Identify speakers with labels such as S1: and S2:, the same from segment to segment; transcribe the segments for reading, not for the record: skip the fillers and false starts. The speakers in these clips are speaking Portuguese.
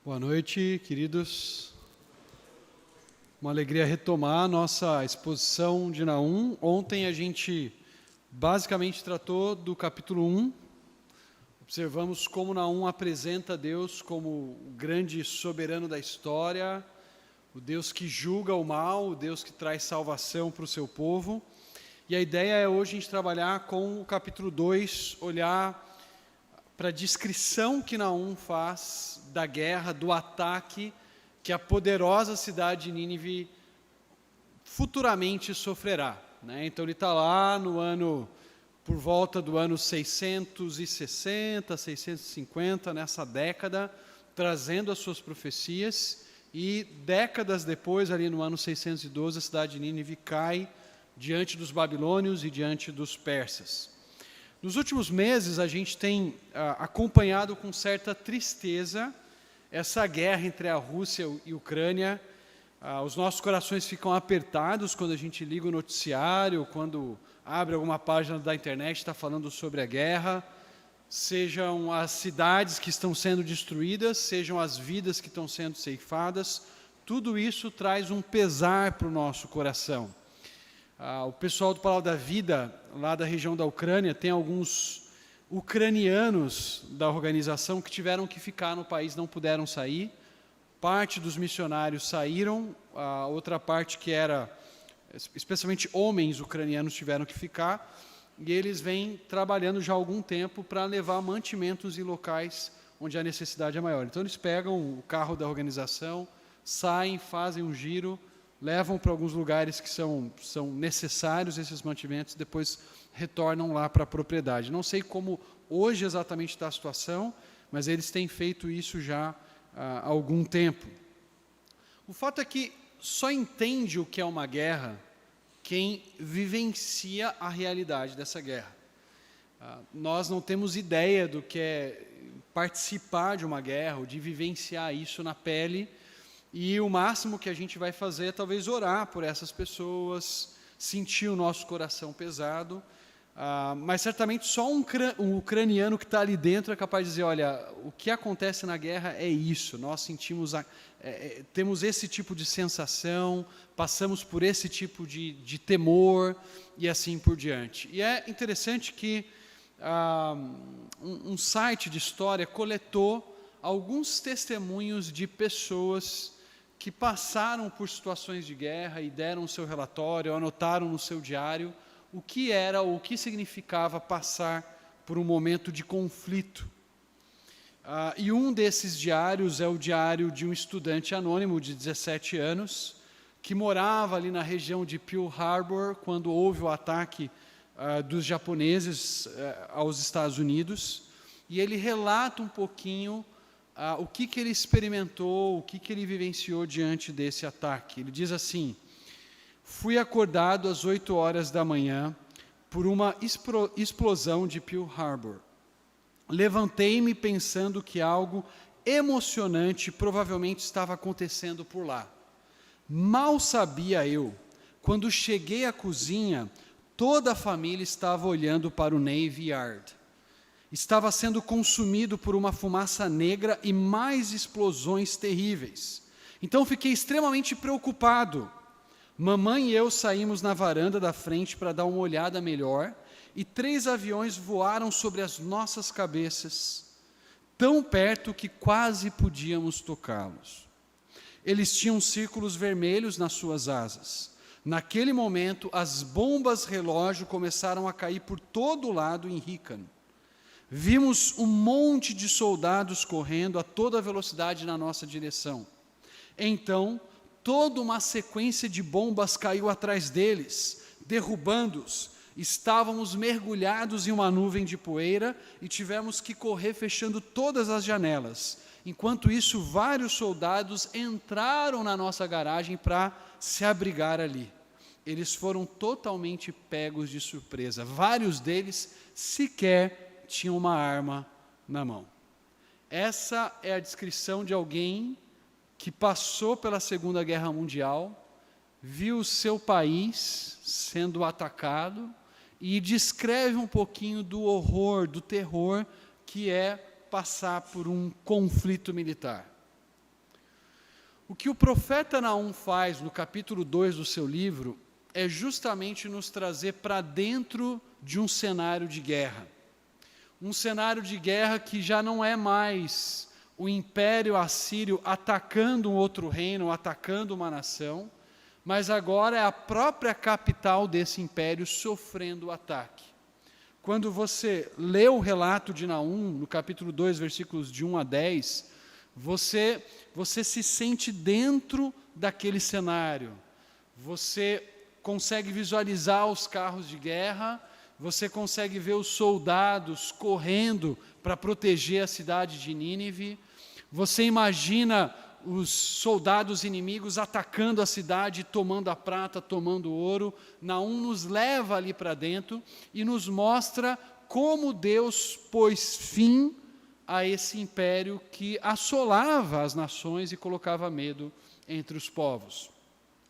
S1: Boa noite, queridos. Uma alegria retomar a nossa exposição de Naum. Ontem a gente basicamente tratou do capítulo 1. Observamos como Naum apresenta Deus como o grande soberano da história, o Deus que julga o mal, o Deus que traz salvação para o seu povo. E a ideia é hoje a gente trabalhar com o capítulo 2, olhar para a descrição que Naum faz da guerra, do ataque que a poderosa cidade de Nínive futuramente sofrerá, né? Então ele está lá por volta do ano 660, 650, nessa década, trazendo as suas profecias, e décadas depois, ali no ano 612, a cidade de Nínive cai diante dos babilônios e diante dos persas. Nos últimos meses, a gente tem acompanhado com certa tristeza essa guerra entre a Rússia e a Ucrânia. Os nossos corações ficam apertados quando a gente liga o noticiário, quando abre alguma página da internet está falando sobre a guerra, sejam as cidades que estão sendo destruídas, sejam as vidas que estão sendo ceifadas, tudo isso traz um pesar para o nosso coração. O pessoal do Palavra da Vida, lá da região da Ucrânia, tem alguns ucranianos da organização que tiveram que ficar no país, não puderam sair. Parte dos missionários saíram, a outra parte que era, especialmente homens ucranianos, tiveram que ficar, e eles vêm trabalhando já há algum tempo para levar mantimentos em locais onde a necessidade é maior. Então eles pegam o carro da organização, saem, fazem um giro, levam para alguns lugares que são necessários esses mantimentos, depois retornam lá para a propriedade. Não sei como hoje exatamente está a situação, mas eles têm feito isso já há algum tempo. O fato é que só entende o que é uma guerra quem vivencia a realidade dessa guerra. Nós não temos ideia do que é participar de uma guerra, ou de vivenciar isso na pele, e o máximo que a gente vai fazer é talvez orar por essas pessoas, sentir o nosso coração pesado, mas certamente só um ucraniano que está ali dentro é capaz de dizer, olha, o que acontece na guerra é isso, nós sentimos, temos esse tipo de sensação, passamos por esse tipo de temor e assim por diante. E é interessante que um site de história coletou alguns testemunhos de pessoas que passaram por situações de guerra e deram o seu relatório, anotaram no seu diário o que era ou o que significava passar por um momento de conflito. E um desses diários é o diário de um estudante anônimo de 17 anos, que morava ali na região de Pearl Harbor, quando houve o ataque dos japoneses aos Estados Unidos, e ele relata um pouquinho o que ele experimentou, o que ele vivenciou diante desse ataque. Ele diz assim: fui acordado às 8 horas da manhã por uma explosão de Pearl Harbor. Levantei-me pensando que algo emocionante provavelmente estava acontecendo por lá. Mal sabia eu, quando cheguei à cozinha, toda a família estava olhando para o Navy Yard. Estava sendo consumido por uma fumaça negra e mais explosões terríveis. Então fiquei extremamente preocupado. Mamãe e eu saímos na varanda da frente para dar uma olhada melhor, e 3 aviões voaram sobre as nossas cabeças, tão perto que quase podíamos tocá-los. Eles tinham círculos vermelhos nas suas asas. Naquele momento, as bombas relógio começaram a cair por todo lado em Rícano. Vimos um monte de soldados correndo a toda velocidade na nossa direção. Então, toda uma sequência de bombas caiu atrás deles, derrubando-os. Estávamos mergulhados em uma nuvem de poeira e tivemos que correr fechando todas as janelas. Enquanto isso, vários soldados entraram na nossa garagem para se abrigar ali. Eles foram totalmente pegos de surpresa. Vários deles sequer tinha uma arma na mão. Essa é a descrição de alguém que passou pela Segunda Guerra Mundial, viu o seu país sendo atacado e descreve um pouquinho do horror, do terror que é passar por um conflito militar. O que o profeta Naum faz no capítulo 2 do seu livro é justamente nos trazer para dentro de um cenário de guerra. Um cenário de guerra que já não é mais o império assírio atacando um outro reino, atacando uma nação, mas agora é a própria capital desse império sofrendo o ataque. Quando você lê o relato de Naum, no capítulo 2, versículos de 1 a 10, você se sente dentro daquele cenário. Você consegue visualizar os carros de guerra, você consegue ver os soldados correndo para proteger a cidade de Nínive, você imagina os soldados inimigos atacando a cidade, tomando a prata, tomando o ouro. Naum nos leva ali para dentro e nos mostra como Deus pôs fim a esse império que assolava as nações e colocava medo entre os povos.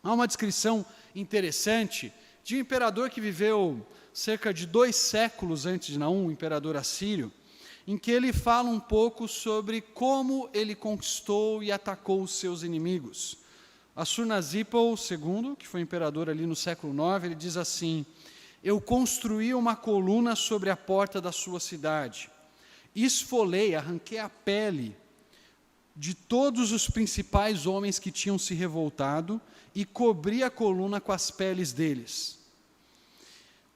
S1: Há uma descrição interessante de um imperador que viveu cerca de 2 séculos antes de Naum, o imperador assírio, em que ele fala um pouco sobre como ele conquistou e atacou os seus inimigos. Assurnazipal II, que foi imperador ali no século IX, ele diz assim: eu construí uma coluna sobre a porta da sua cidade, esfolei, arranquei a pele de todos os principais homens que tinham se revoltado e cobri a coluna com as peles deles.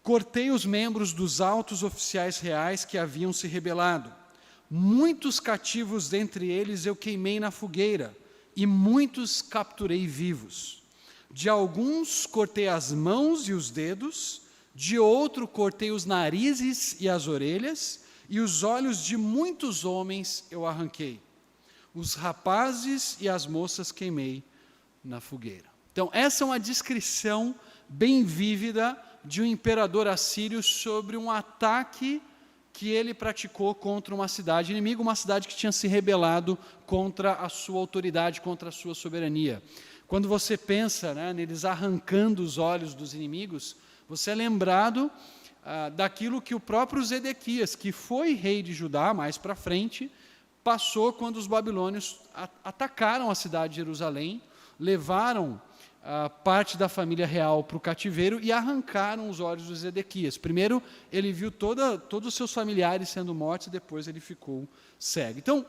S1: Cortei os membros dos altos oficiais reais que haviam se rebelado. Muitos cativos dentre eles eu queimei na fogueira, e muitos capturei vivos. De alguns cortei as mãos e os dedos, de outro cortei os narizes e as orelhas, e os olhos de muitos homens eu arranquei. Os rapazes e as moças queimei na fogueira. Então, essa é uma descrição bem vívida de um imperador assírio sobre um ataque que ele praticou contra uma cidade inimiga, uma cidade que tinha se rebelado contra a sua autoridade, contra a sua soberania. Quando você pensa neles arrancando os olhos dos inimigos, você é lembrado daquilo que o próprio Zedequias, que foi rei de Judá mais para frente, passou quando os babilônios atacaram a cidade de Jerusalém, levaram parte da família real para o cativeiro e arrancaram os olhos de Zedequias. Primeiro, ele viu todos os seus familiares sendo mortos, e depois ele ficou cego. Então,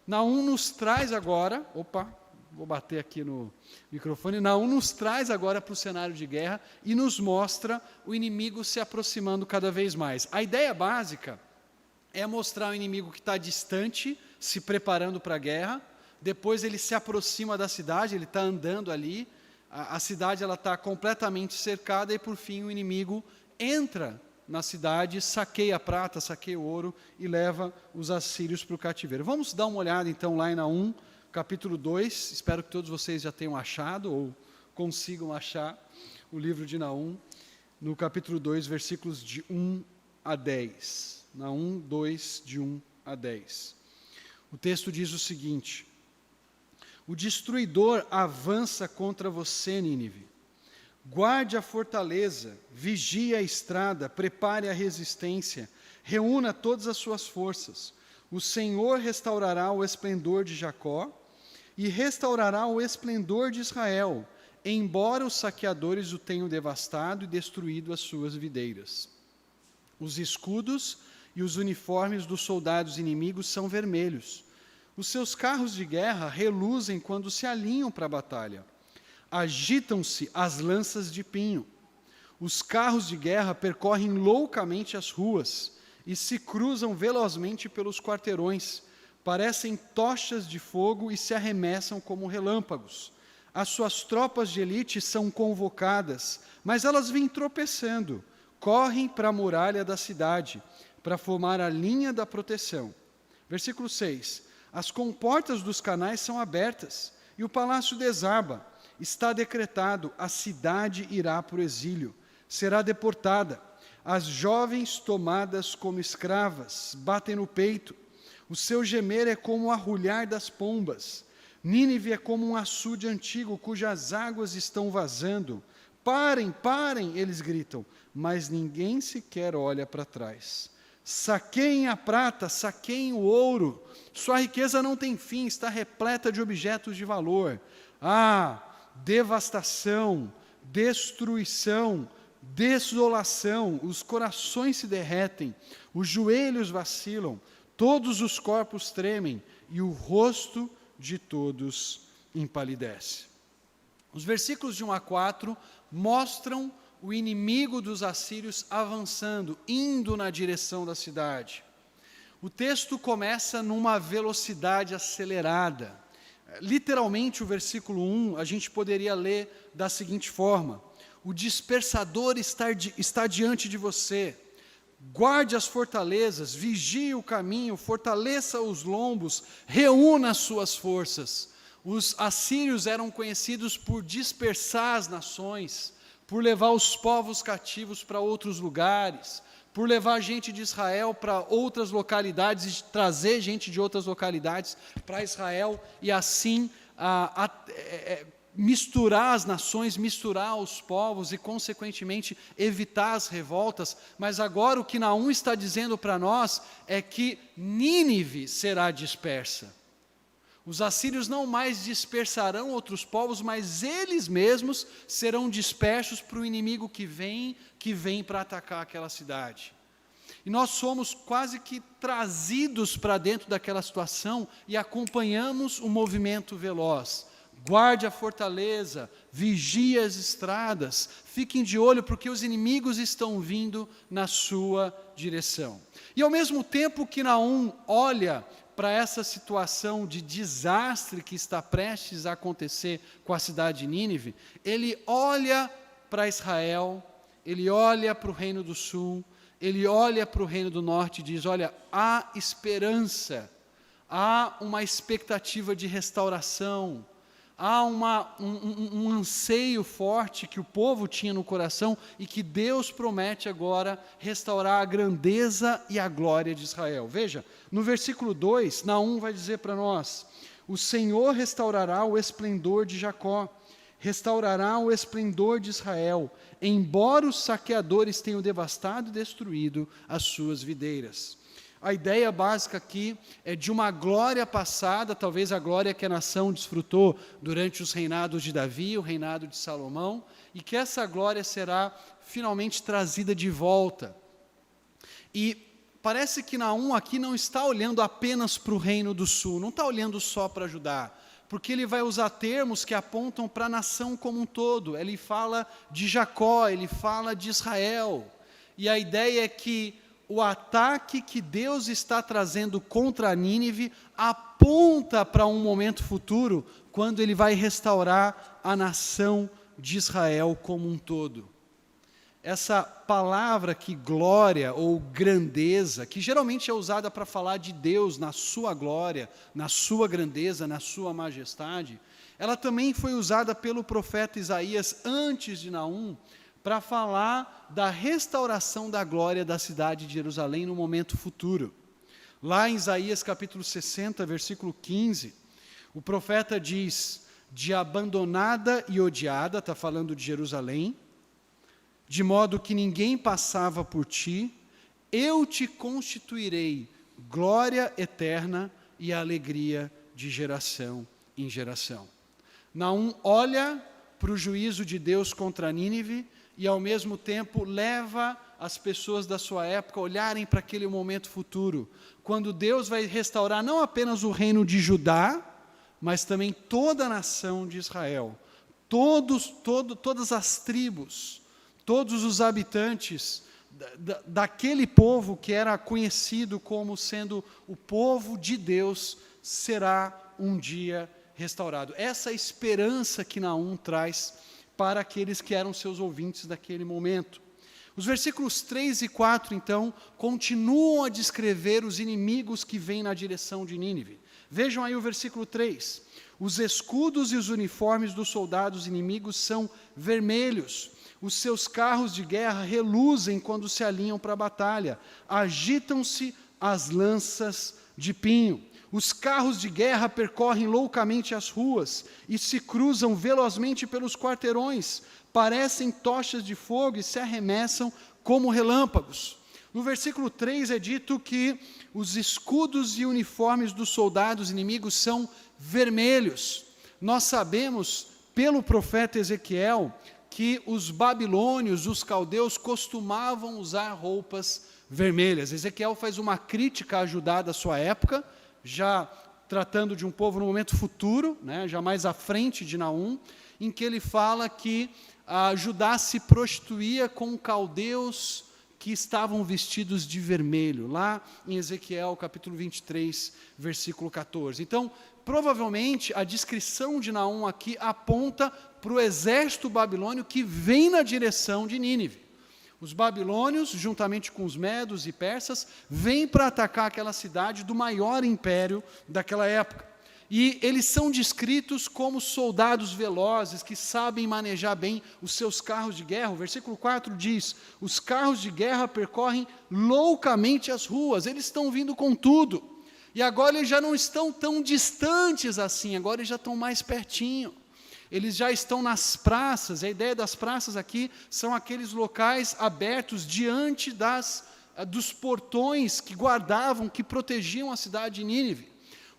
S1: Naum nos traz agora, vou bater aqui no microfone, Naum nos traz agora para o cenário de guerra e nos mostra o inimigo se aproximando cada vez mais. A ideia básica é mostrar o inimigo que está distante, se preparando para a guerra, depois ele se aproxima da cidade, ele está andando ali, a cidade está completamente cercada, e por fim o inimigo entra na cidade, saqueia a prata, saqueia o ouro e leva os assírios para o cativeiro. Vamos dar uma olhada então lá em Naum, capítulo 2, espero que todos vocês já tenham achado ou consigam achar o livro de Naum, no capítulo 2, versículos de 1 a 10. Naum 2, de 1 a 10. O texto diz o seguinte: o destruidor avança contra você, Nínive. Guarde a fortaleza, vigie a estrada, prepare a resistência, reúna todas as suas forças. O Senhor restaurará o esplendor de Jacó e restaurará o esplendor de Israel, embora os saqueadores o tenham devastado e destruído as suas videiras. Os escudos e os uniformes dos soldados inimigos são vermelhos. Os seus carros de guerra reluzem quando se alinham para a batalha. Agitam-se as lanças de pinho. Os carros de guerra percorrem loucamente as ruas e se cruzam velozmente pelos quarteirões. Parecem tochas de fogo e se arremessam como relâmpagos. As suas tropas de elite são convocadas, mas elas vêm tropeçando. Correm para a muralha da cidade, para formar a linha da proteção. Versículo 6. As comportas dos canais são abertas e o palácio desaba. Está decretado, a cidade irá para o exílio, será deportada. As jovens tomadas como escravas batem no peito. O seu gemer é como o arrulhar das pombas. Nínive é como um açude antigo cujas águas estão vazando. Parem, parem, eles gritam, mas ninguém sequer olha para trás. Saqueiem a prata, saqueiem o ouro. Sua riqueza não tem fim, está repleta de objetos de valor. Devastação, destruição, desolação, os corações se derretem, os joelhos vacilam, todos os corpos tremem e o rosto de todos empalidece. Os versículos de 1 a 4 mostram o inimigo dos assírios avançando, indo na direção da cidade. O texto começa numa velocidade acelerada. Literalmente, o versículo 1, a gente poderia ler da seguinte forma: o dispersador está diante de você. Guarde as fortalezas, vigie o caminho, fortaleça os lombos, reúna as suas forças. Os assírios eram conhecidos por dispersar as nações, por levar os povos cativos para outros lugares, por levar gente de Israel para outras localidades e trazer gente de outras localidades para Israel e assim misturar as nações, misturar os povos e, consequentemente, evitar as revoltas. Mas agora o que Naum está dizendo para nós é que Nínive será dispersa. Os assírios não mais dispersarão outros povos, mas eles mesmos serão dispersos para o inimigo que vem para atacar aquela cidade. E nós somos quase que trazidos para dentro daquela situação e acompanhamos o movimento veloz. Guarde a fortaleza, vigie as estradas, fiquem de olho porque os inimigos estão vindo na sua direção. E ao mesmo tempo que Naum olha para essa situação de desastre que está prestes a acontecer com a cidade de Nínive, ele olha para Israel, ele olha para o reino do sul, ele olha para o reino do norte e diz: olha, há esperança, há uma expectativa de restauração, há um anseio forte que o povo tinha no coração e que Deus promete agora restaurar a grandeza e a glória de Israel. Veja, no versículo 2, Naum vai dizer para nós: o Senhor restaurará o esplendor de Jacó, restaurará o esplendor de Israel, embora os saqueadores tenham devastado e destruído as suas videiras. A ideia básica aqui é de uma glória passada, talvez a glória que a nação desfrutou durante os reinados de Davi, o reinado de Salomão, e que essa glória será finalmente trazida de volta. E parece que Naum aqui não está olhando apenas para o reino do sul, não está olhando só para Judá, porque ele vai usar termos que apontam para a nação como um todo. Ele fala de Jacó, ele fala de Israel, e a ideia é que o ataque que Deus está trazendo contra Nínive aponta para um momento futuro, quando Ele vai restaurar a nação de Israel como um todo. Essa palavra aqui, glória ou grandeza, que geralmente é usada para falar de Deus na sua glória, na sua grandeza, na sua majestade, ela também foi usada pelo profeta Isaías antes de Naum, para falar da restauração da glória da cidade de Jerusalém no momento futuro. Lá em Isaías capítulo 60, versículo 15, o profeta diz: de abandonada e odiada, está falando de Jerusalém, de modo que ninguém passava por ti, eu te constituirei glória eterna e alegria de geração em geração. Naum olha para o juízo de Deus contra Nínive, e ao mesmo tempo leva as pessoas da sua época a olharem para aquele momento futuro, quando Deus vai restaurar não apenas o reino de Judá, mas também toda a nação de Israel, todas as tribos, todos os habitantes daquele povo que era conhecido como sendo o povo de Deus, será um dia restaurado. Essa esperança que Naum traz para aqueles que eram seus ouvintes daquele momento. Os versículos 3 e 4, então, continuam a descrever os inimigos que vêm na direção de Nínive. Vejam aí o versículo 3. Os escudos e os uniformes dos soldados inimigos são vermelhos. Os seus carros de guerra reluzem quando se alinham para a batalha. Agitam-se as lanças de pinho. Os carros de guerra percorrem loucamente as ruas e se cruzam velozmente pelos quarteirões, parecem tochas de fogo e se arremessam como relâmpagos. No versículo 3 é dito que os escudos e uniformes dos soldados inimigos são vermelhos. Nós sabemos, pelo profeta Ezequiel, que os babilônios, os caldeus, costumavam usar roupas vermelhas. Ezequiel faz uma crítica a Judá da sua época, já tratando de um povo no momento futuro, né, já mais à frente de Naum, em que ele fala que Judá se prostituía com caldeus que estavam vestidos de vermelho, lá em Ezequiel capítulo 23, versículo 14. Então, provavelmente, a descrição de Naum aqui aponta para o exército babilônio que vem na direção de Nínive. Os babilônios, juntamente com os medos e persas, vêm para atacar aquela cidade do maior império daquela época. E eles são descritos como soldados velozes, que sabem manejar bem os seus carros de guerra. O versículo 4 diz: os carros de guerra percorrem loucamente as ruas, eles estão vindo com tudo. E agora eles já não estão tão distantes assim, agora eles já estão mais pertinho. Eles já estão nas praças. A ideia das praças aqui são aqueles locais abertos diante dos portões que guardavam, que protegiam a cidade de Nínive.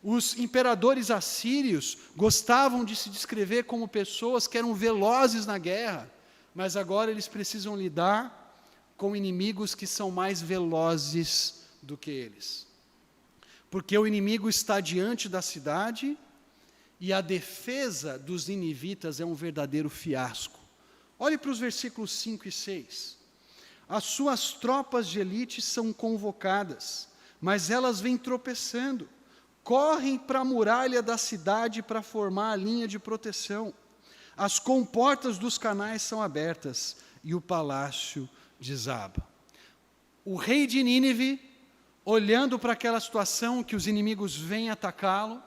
S1: Os imperadores assírios gostavam de se descrever como pessoas que eram velozes na guerra, mas agora eles precisam lidar com inimigos que são mais velozes do que eles. Porque o inimigo está diante da cidade e a defesa dos ninivitas é um verdadeiro fiasco. Olhe para os versículos 5 e 6. As suas tropas de elite são convocadas, mas elas vêm tropeçando. Correm para a muralha da cidade para formar a linha de proteção. As comportas dos canais são abertas e o palácio desaba. O rei de Nínive, olhando para aquela situação que os inimigos vêm atacá-lo,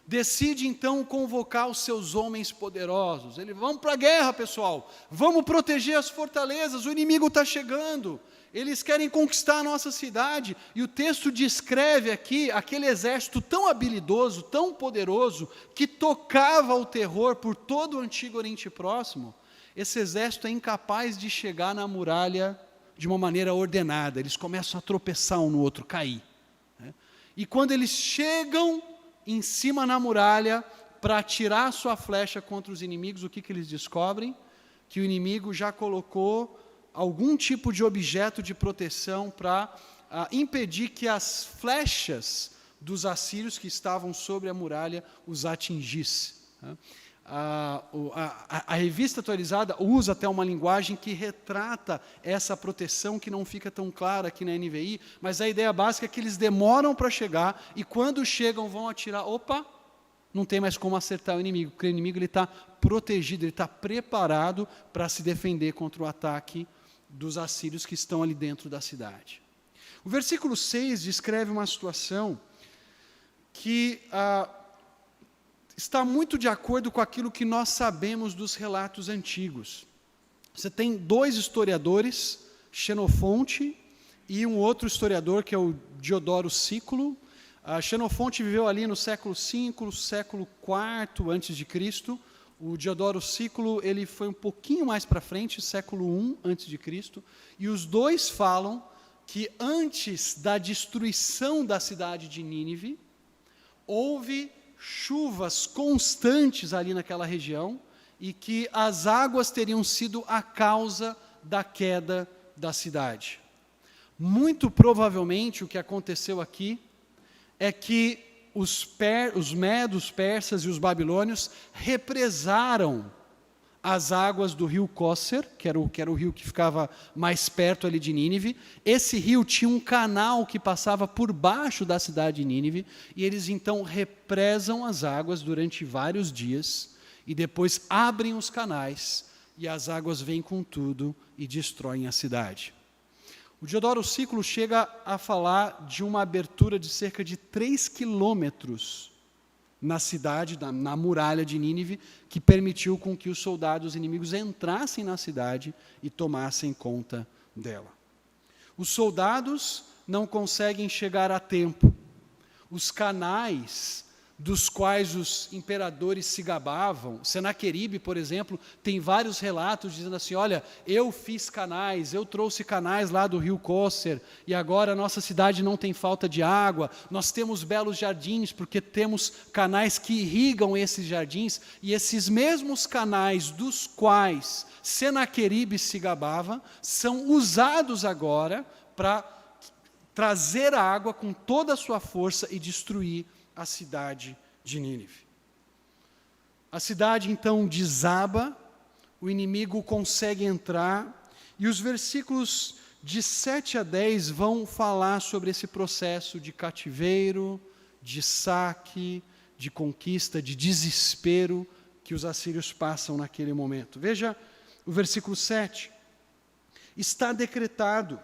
S1: decide então convocar os seus homens poderosos. Ele: vamos para a guerra, pessoal, vamos proteger as fortalezas, o inimigo está chegando, eles querem conquistar a nossa cidade. E o texto descreve aqui aquele exército tão habilidoso, tão poderoso, que tocava o terror por todo o antigo Oriente Próximo. Esse exército é incapaz de chegar na muralha de uma maneira ordenada, eles começam a tropeçar um no outro, cair. E quando eles chegam em cima na muralha para atirar sua flecha contra os inimigos, o que eles descobrem? Que o inimigo já colocou algum tipo de objeto de proteção para impedir que as flechas dos assírios que estavam sobre a muralha os atingissem. A revista atualizada usa até uma linguagem que retrata essa proteção que não fica tão clara aqui na NVI, mas a ideia básica é que eles demoram para chegar e quando chegam vão atirar, opa, não tem mais como acertar o inimigo, porque o inimigo está protegido, ele está preparado para se defender contra o ataque dos assírios que estão ali dentro da cidade. O versículo 6 descreve uma situação que está muito de acordo com aquilo que nós sabemos dos relatos antigos. Você tem dois historiadores, Xenofonte e um outro historiador que é o Diodoro Sículo. Xenofonte viveu ali no século V, século IV antes de Cristo. O Diodoro Sículo ele foi um pouquinho mais para frente, século I antes de Cristo. E os dois falam que antes da destruição da cidade de Nínive, houve chuvas constantes ali naquela região e que as águas teriam sido a causa da queda da cidade. Muito provavelmente o que aconteceu aqui é que os medos, persas e os babilônios represaram as águas do rio Cócer, que era o rio que ficava mais perto ali de Nínive. Esse rio tinha um canal que passava por baixo da cidade de Nínive, e eles então represam as águas durante vários dias, e depois abrem os canais, e as águas vêm com tudo e destroem a cidade. O Diodoro Sículo chega a falar de uma abertura de cerca de 3 quilômetros na cidade, na muralha de Nínive, que permitiu com que os soldados inimigos entrassem na cidade e tomassem conta dela. Os soldados não conseguem chegar a tempo. Os canais dos quais os imperadores se gabavam. Senaqueribe, por exemplo, tem vários relatos dizendo assim, olha, eu fiz canais, eu trouxe canais lá do rio Cócer, e agora a nossa cidade não tem falta de água, nós temos belos jardins, porque temos canais que irrigam esses jardins, e esses mesmos canais dos quais Senaqueribe se gabava, são usados agora para trazer a água com toda a sua força e destruir a cidade de Nínive. A cidade então desaba, o inimigo consegue entrar, e os versículos de 7 a 10 vão falar sobre esse processo de cativeiro, de saque, de conquista, de desespero que os assírios passam naquele momento. Veja o versículo 7. Está decretado,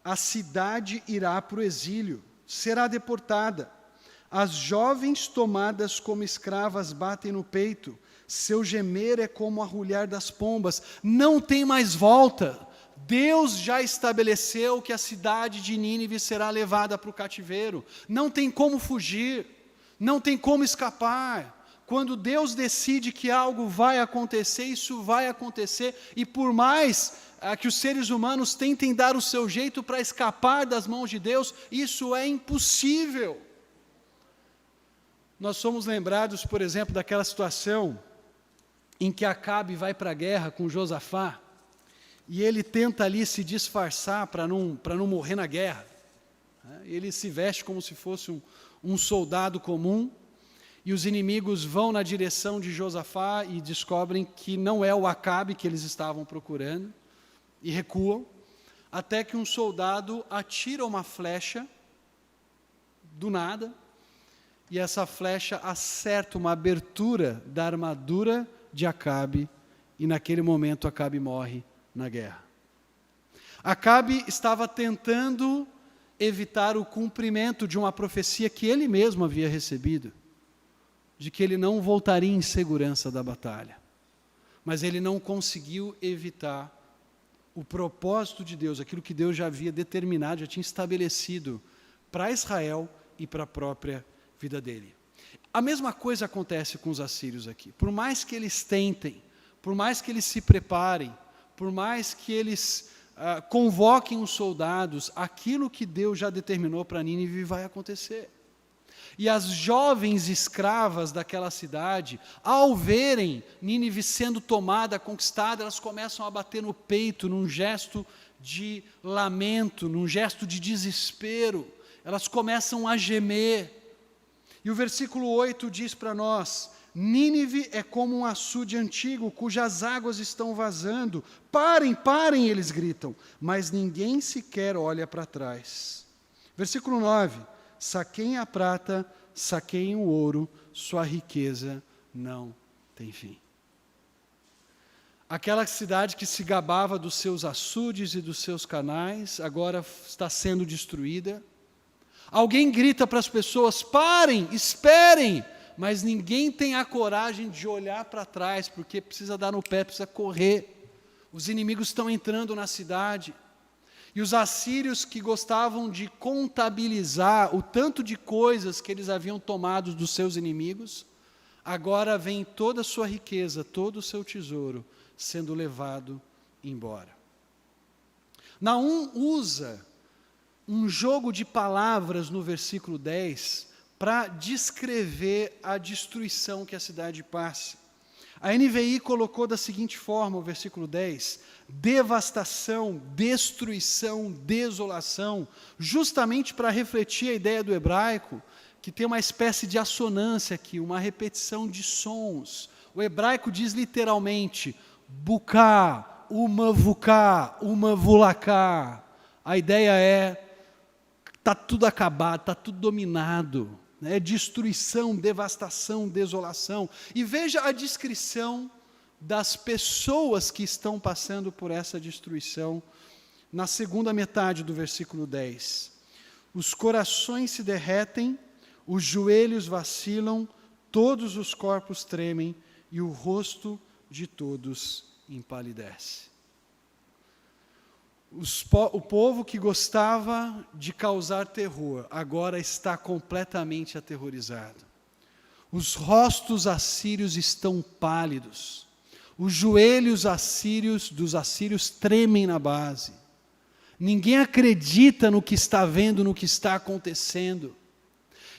S1: a cidade irá para o exílio, será deportada. As jovens tomadas como escravas batem no peito, seu gemer é como o arrulhar das pombas, não tem mais volta. Deus já estabeleceu que a cidade de Nínive será levada para o cativeiro, não tem como fugir, não tem como escapar. Quando Deus decide que algo vai acontecer, isso vai acontecer, e por mais que os seres humanos tentem dar o seu jeito para escapar das mãos de Deus, isso é impossível. Nós somos lembrados, por exemplo, daquela situação em que Acabe vai para a guerra com Josafá, e ele tenta ali se disfarçar para não morrer na guerra. Ele se veste como se fosse um soldado comum, e os inimigos vão na direção de Josafá e descobrem que não é o Acabe que eles estavam procurando, e recuam, até que um soldado atira uma flecha do nada, e essa flecha acerta uma abertura da armadura de Acabe, e naquele momento Acabe morre na guerra. Acabe estava tentando evitar o cumprimento de uma profecia que ele mesmo havia recebido, de que ele não voltaria em segurança da batalha. Mas ele não conseguiu evitar o propósito de Deus, aquilo que Deus já havia determinado, já tinha estabelecido para Israel e para a própria vida dele. A mesma coisa acontece com os assírios aqui. Por mais que eles tentem, por mais que eles se preparem, por mais que eles convoquem os soldados, aquilo que Deus já determinou para Nínive vai acontecer. E as jovens escravas daquela cidade, ao verem Nínive sendo tomada, conquistada, elas começam a bater no peito num gesto de lamento, num gesto de desespero. Elas começam a gemer. E o versículo 8 diz para nós, Nínive é como um açude antigo, cujas águas estão vazando. Parem, parem, eles gritam, mas ninguém sequer olha para trás. Versículo 9, saqueiem a prata, saqueiem o ouro, sua riqueza não tem fim. Aquela cidade que se gabava dos seus açudes e dos seus canais, agora está sendo destruída. Alguém grita para as pessoas, parem, esperem, mas ninguém tem a coragem de olhar para trás, porque precisa dar no pé, precisa correr. Os inimigos estão entrando na cidade. E os assírios, que gostavam de contabilizar o tanto de coisas que eles haviam tomado dos seus inimigos, agora vem toda a sua riqueza, todo o seu tesouro sendo levado embora. Naum usa um jogo de palavras no versículo 10 para descrever a destruição que a cidade passa. A NVI colocou da seguinte forma o versículo 10, devastação, destruição, desolação, justamente para refletir a ideia do hebraico, que tem uma espécie de assonância aqui, uma repetição de sons. O hebraico diz literalmente, buká, uma vuká, uma vulaká. A ideia é, está tudo acabado, está tudo dominado. Destruição, devastação, desolação. E veja a descrição das pessoas que estão passando por essa destruição, na segunda metade do versículo 10. Os corações se derretem, os joelhos vacilam, todos os corpos tremem e o rosto de todos empalidece. O povo que gostava de causar terror, agora está completamente aterrorizado. Os rostos assírios estão pálidos. Os joelhos dos assírios tremem na base. Ninguém acredita no que está vendo, no que está acontecendo.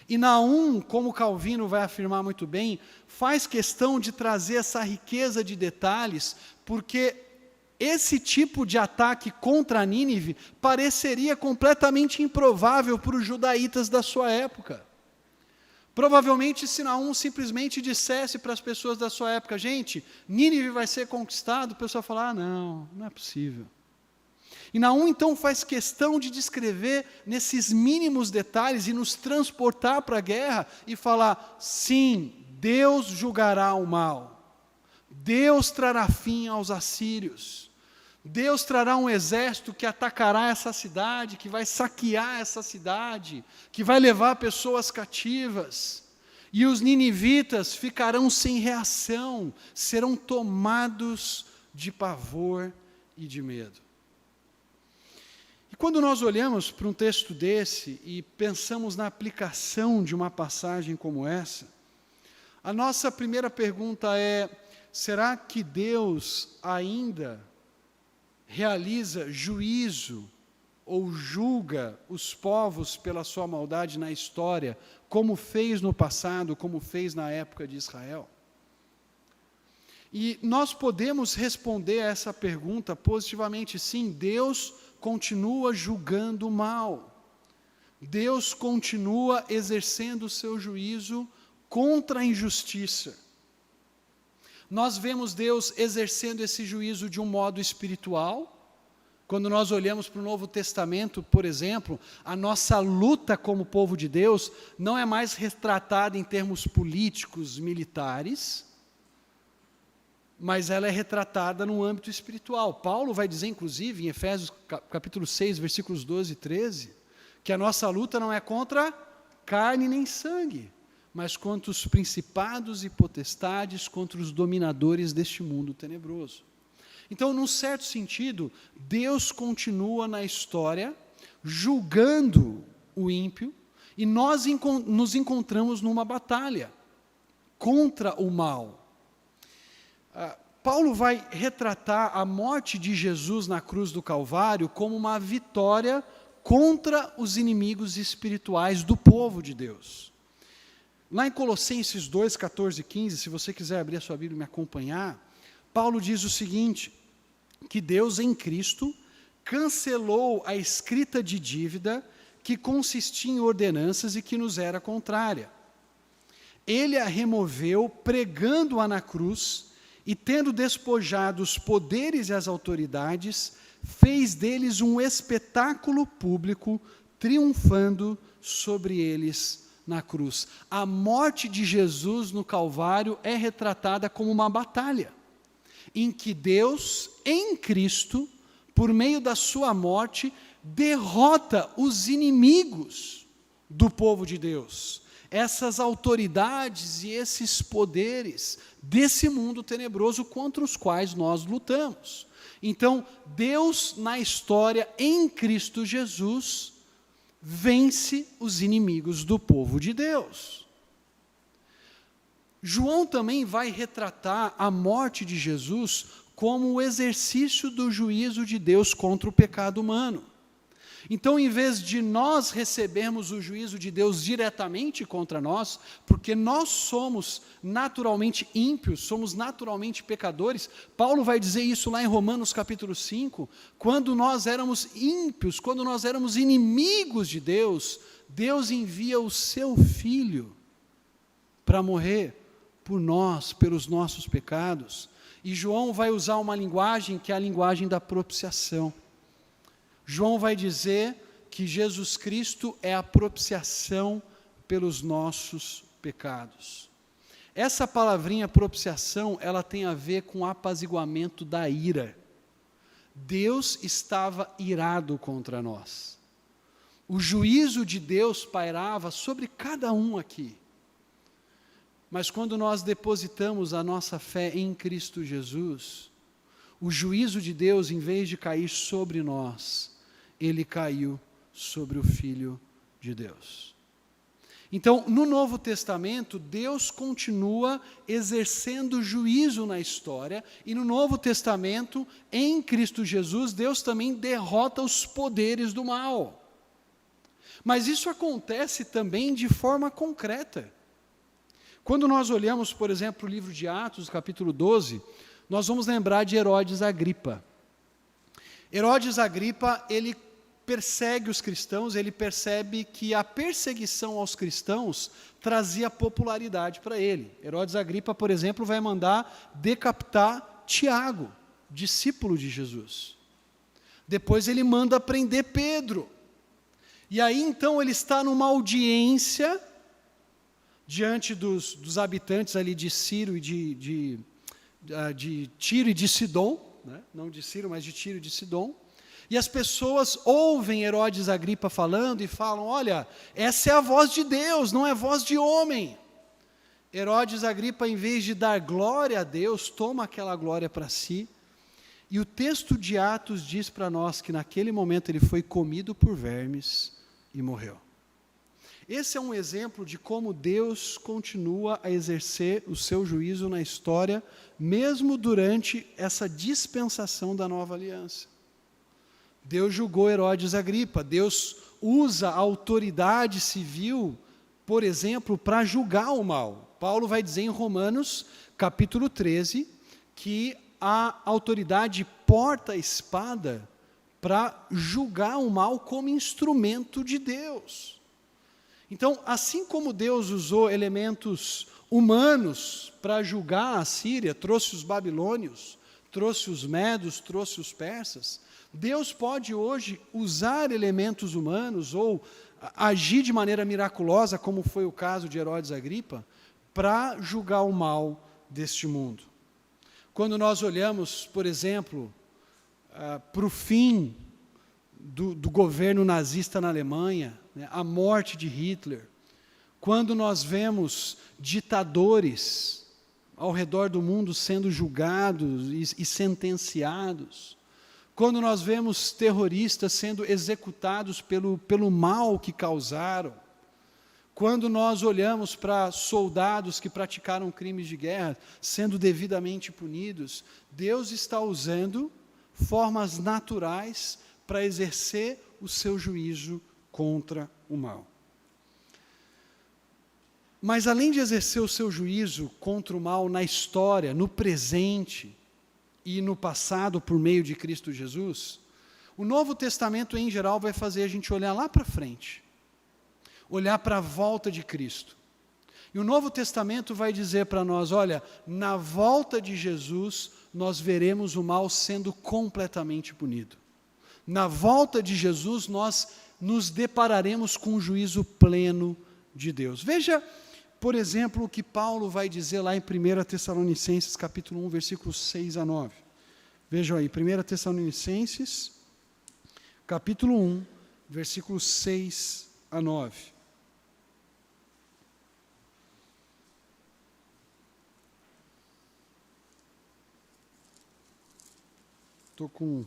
S1: E Naum, como Calvino vai afirmar muito bem, faz questão de trazer essa riqueza de detalhes, porque esse tipo de ataque contra Nínive pareceria completamente improvável para os judaítas da sua época. Provavelmente, se Naum simplesmente dissesse para as pessoas da sua época, gente, Nínive vai ser conquistado, o pessoal fala, não é possível. E Naum, então, faz questão de descrever nesses mínimos detalhes e nos transportar para a guerra e falar, sim, Deus julgará o mal. Deus trará fim aos assírios. Deus trará um exército que atacará essa cidade, que vai saquear essa cidade, que vai levar pessoas cativas. E os ninivitas ficarão sem reação, serão tomados de pavor e de medo. E quando nós olhamos para um texto desse e pensamos na aplicação de uma passagem como essa, a nossa primeira pergunta é, será que Deus ainda realiza juízo ou julga os povos pela sua maldade na história, como fez no passado, como fez na época de Israel? E nós podemos responder a essa pergunta positivamente, sim, Deus continua julgando o mal. Deus continua exercendo o seu juízo contra a injustiça. Nós vemos Deus exercendo esse juízo de um modo espiritual. Quando nós olhamos para o Novo Testamento, por exemplo, a nossa luta como povo de Deus não é mais retratada em termos políticos, militares, mas ela é retratada no âmbito espiritual. Paulo vai dizer, inclusive, em Efésios capítulo 6, versículos 12 e 13, que a nossa luta não é contra carne nem sangue, mas contra os principados e potestades, contra os dominadores deste mundo tenebroso. Então, num certo sentido, Deus continua na história, julgando o ímpio, e nós nos encontramos numa batalha contra o mal. Paulo vai retratar a morte de Jesus na cruz do Calvário como uma vitória contra os inimigos espirituais do povo de Deus. Lá em Colossenses 2, 14 e 15, se você quiser abrir a sua Bíblia e me acompanhar, Paulo diz o seguinte, que Deus em Cristo cancelou a escrita de dívida que consistia em ordenanças e que nos era contrária. Ele a removeu pregando-a na cruz e tendo despojado os poderes e as autoridades, fez deles um espetáculo público, triunfando sobre eles na cruz. A morte de Jesus no Calvário é retratada como uma batalha, em que Deus, em Cristo, por meio da sua morte, derrota os inimigos do povo de Deus, essas autoridades e esses poderes desse mundo tenebroso contra os quais nós lutamos. Então, Deus na história, em Cristo Jesus, vence os inimigos do povo de Deus. João também vai retratar a morte de Jesus como o exercício do juízo de Deus contra o pecado humano. Então, em vez de nós recebermos o juízo de Deus diretamente contra nós, porque nós somos naturalmente ímpios, somos naturalmente pecadores, Paulo vai dizer isso lá em Romanos capítulo 5, quando nós éramos ímpios, quando nós éramos inimigos de Deus, Deus envia o seu Filho para morrer por nós, pelos nossos pecados. E João vai usar uma linguagem que é a linguagem da propiciação. João vai dizer que Jesus Cristo é a propiciação pelos nossos pecados. Essa palavrinha propiciação, ela tem a ver com o apaziguamento da ira. Deus estava irado contra nós. O juízo de Deus pairava sobre cada um aqui. Mas quando nós depositamos a nossa fé em Cristo Jesus, o juízo de Deus, em vez de cair sobre nós, ele caiu sobre o Filho de Deus. Então, no Novo Testamento, Deus continua exercendo juízo na história, e no Novo Testamento, em Cristo Jesus, Deus também derrota os poderes do mal. Mas isso acontece também de forma concreta. Quando nós olhamos, por exemplo, o livro de Atos, capítulo 12, nós vamos lembrar de Herodes Agripa. Herodes Agripa, ele persegue os cristãos, ele percebe que a perseguição aos cristãos trazia popularidade para ele. Herodes Agripa, por exemplo, vai mandar decapitar Tiago, discípulo de Jesus. Depois ele manda prender Pedro. E aí então ele está numa audiência diante dos habitantes ali de Ciro e de Tiro e de Sidom, né? Não de Ciro, mas de Tiro e de Sidom. E as pessoas ouvem Herodes Agripa falando e falam: olha, essa é a voz de Deus, não é voz de homem. Herodes Agripa, em vez de dar glória a Deus, toma aquela glória para si. E o texto de Atos diz para nós que naquele momento ele foi comido por vermes e morreu. Esse é um exemplo de como Deus continua a exercer o seu juízo na história, mesmo durante essa dispensação da nova aliança. Deus julgou Herodes Agripa, Deus usa a autoridade civil, por exemplo, para julgar o mal. Paulo vai dizer em Romanos, capítulo 13, que a autoridade porta a espada para julgar o mal como instrumento de Deus. Então, assim como Deus usou elementos humanos para julgar a Síria, trouxe os babilônios, trouxe os medos, trouxe os persas, Deus pode hoje usar elementos humanos ou agir de maneira miraculosa, como foi o caso de Herodes Agripa, para julgar o mal deste mundo. Quando nós olhamos, por exemplo, para o fim do governo nazista na Alemanha, né, a morte de Hitler, quando nós vemos ditadores ao redor do mundo sendo julgados e sentenciados, quando nós vemos terroristas sendo executados pelo mal que causaram, quando nós olhamos para soldados que praticaram crimes de guerra sendo devidamente punidos, Deus está usando formas naturais para exercer o seu juízo contra o mal. Mas além de exercer o seu juízo contra o mal na história, no presente e no passado por meio de Cristo Jesus, o Novo Testamento em geral vai fazer a gente olhar lá para frente, olhar para a volta de Cristo. E o Novo Testamento vai dizer para nós: olha, na volta de Jesus nós veremos o mal sendo completamente punido. Na volta de Jesus nós nos depararemos com o juízo pleno de Deus. Veja, por exemplo, o que Paulo vai dizer lá em 1 Tessalonicenses, capítulo 1, versículos 6 a 9. Vejam aí, 1 Tessalonicenses, capítulo 1, versículos 6 a 9. Estou com...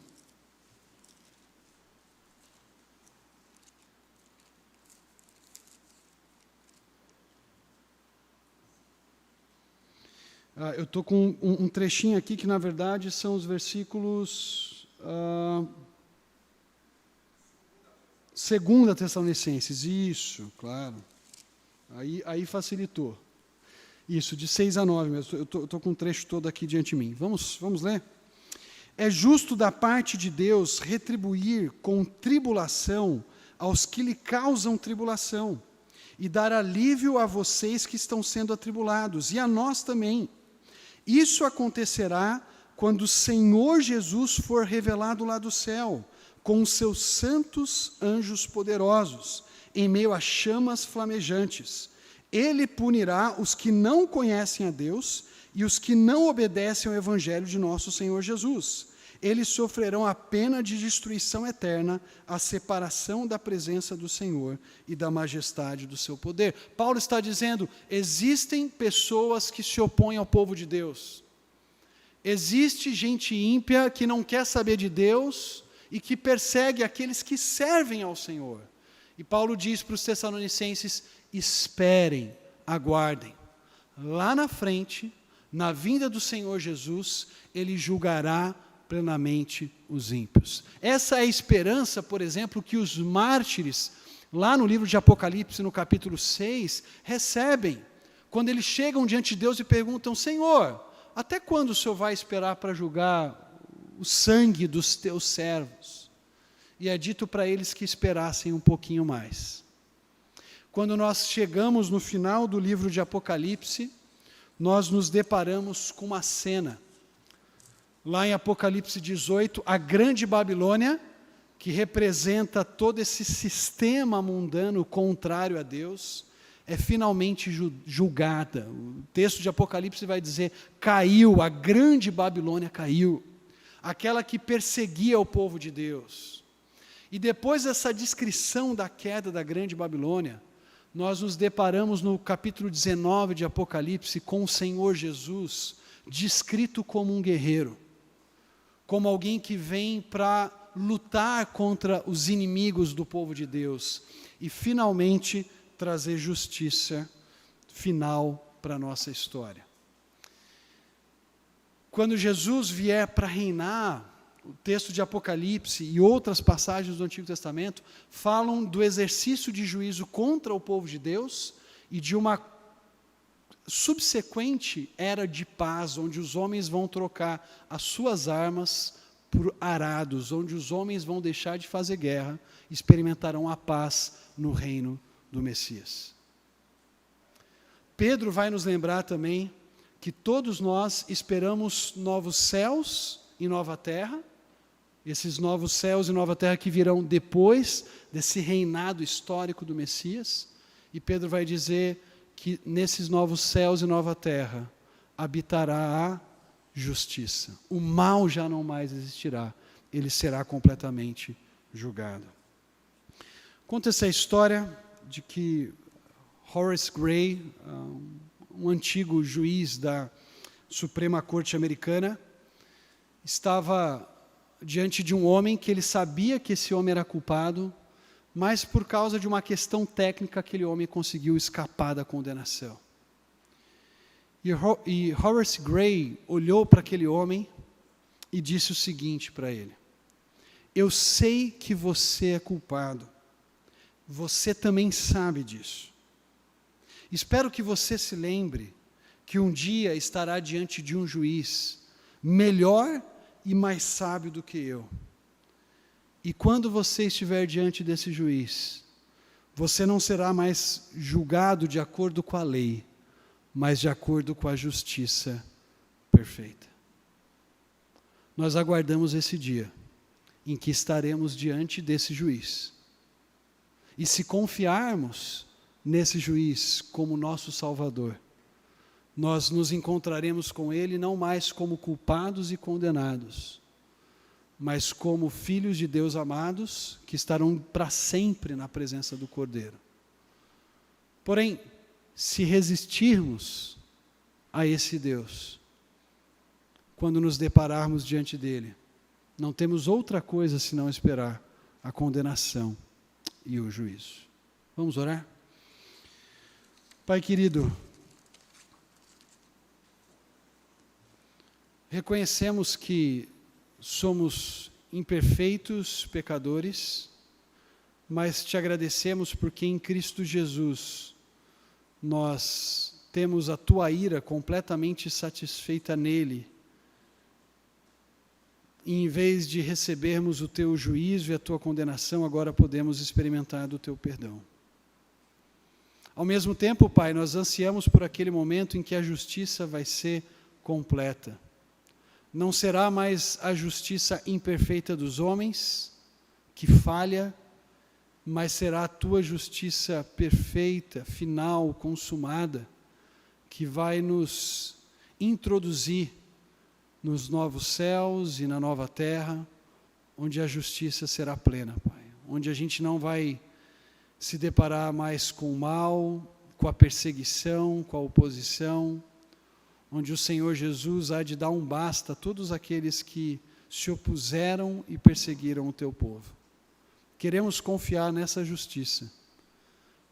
S1: eu estou com um trechinho aqui que, na verdade, são os versículos... 2 Tessalonicenses, isso, claro. Aí facilitou. Isso, de 6 a 9 mesmo. Eu estou com o trecho todo aqui diante de mim. Vamos ler? É justo da parte de Deus retribuir com tribulação aos que lhe causam tribulação, e dar alívio a vocês que estão sendo atribulados, e a nós também. Isso acontecerá quando o Senhor Jesus for revelado lá do céu, com os seus santos anjos poderosos, em meio a chamas flamejantes. Ele punirá os que não conhecem a Deus e os que não obedecem ao Evangelho de nosso Senhor Jesus. Eles sofrerão a pena de destruição eterna, a separação da presença do Senhor e da majestade do seu poder. Paulo está dizendo: existem pessoas que se opõem ao povo de Deus. Existe gente ímpia que não quer saber de Deus e que persegue aqueles que servem ao Senhor. E Paulo diz para os Tessalonicenses: esperem, aguardem. Lá na frente, na vinda do Senhor Jesus, Ele julgará plenamente os ímpios. Essa é a esperança, por exemplo, que os mártires, lá no livro de Apocalipse, no capítulo 6, recebem, quando eles chegam diante de Deus e perguntam: Senhor, até quando o Senhor vai esperar para julgar o sangue dos teus servos? E é dito para eles que esperassem um pouquinho mais. Quando nós chegamos no final do livro de Apocalipse, nós nos deparamos com uma cena. Lá em Apocalipse 18, a grande Babilônia, que representa todo esse sistema mundano contrário a Deus, é finalmente julgada. O texto de Apocalipse vai dizer: caiu, a grande Babilônia caiu, aquela que perseguia o povo de Deus. E depois dessa descrição da queda da grande Babilônia, nós nos deparamos no capítulo 19 de Apocalipse com o Senhor Jesus, descrito como um guerreiro, como alguém que vem para lutar contra os inimigos do povo de Deus e finalmente trazer justiça final para a nossa história. Quando Jesus vier para reinar, o texto de Apocalipse e outras passagens do Antigo Testamento falam do exercício de juízo contra o povo de Deus e de uma subsequente era de paz, onde os homens vão trocar as suas armas por arados, onde os homens vão deixar de fazer guerra e experimentarão a paz no reino do Messias. Pedro vai nos lembrar também que todos nós esperamos novos céus e nova terra, esses novos céus e nova terra que virão depois desse reinado histórico do Messias, e Pedro vai dizer que nesses novos céus e nova terra habitará a justiça. O mal já não mais existirá, ele será completamente julgado. Conta essa história de que Horace Gray, um antigo juiz da Suprema Corte Americana, estava diante de um homem que ele sabia que esse homem era culpado, mas por causa de uma questão técnica aquele homem conseguiu escapar da condenação. E Horace Gray olhou para aquele homem e disse o seguinte para ele: eu sei que você é culpado, você também sabe disso. Espero que você se lembre que um dia estará diante de um juiz melhor e mais sábio do que eu. E quando você estiver diante desse juiz, você não será mais julgado de acordo com a lei, mas de acordo com a justiça perfeita. Nós aguardamos esse dia em que estaremos diante desse juiz. E se confiarmos nesse juiz como nosso Salvador, nós nos encontraremos com ele não mais como culpados e condenados, mas como filhos de Deus amados, que estarão para sempre na presença do Cordeiro. Porém, se resistirmos a esse Deus, quando nos depararmos diante dele, não temos outra coisa senão esperar a condenação e o juízo. Vamos orar? Pai querido, reconhecemos que somos imperfeitos pecadores, mas te agradecemos porque em Cristo Jesus nós temos a tua ira completamente satisfeita nele. E em vez de recebermos o teu juízo e a tua condenação, agora podemos experimentar do teu perdão. Ao mesmo tempo, Pai, nós ansiamos por aquele momento em que a justiça vai ser completa. Não será mais a justiça imperfeita dos homens, que falha, mas será a tua justiça perfeita, final, consumada, que vai nos introduzir nos novos céus e na nova terra, onde a justiça será plena, Pai. Onde a gente não vai se deparar mais com o mal, com a perseguição, com a oposição, onde o Senhor Jesus há de dar um basta a todos aqueles que se opuseram e perseguiram o teu povo. Queremos confiar nessa justiça,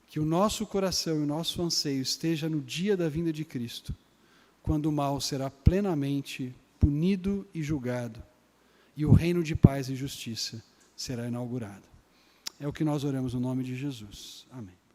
S1: Que o nosso coração e o nosso anseio esteja no dia da vinda de Cristo, quando o mal será plenamente punido e julgado, e o reino de paz e justiça será inaugurado. É o que nós oramos no nome de Jesus. Amém.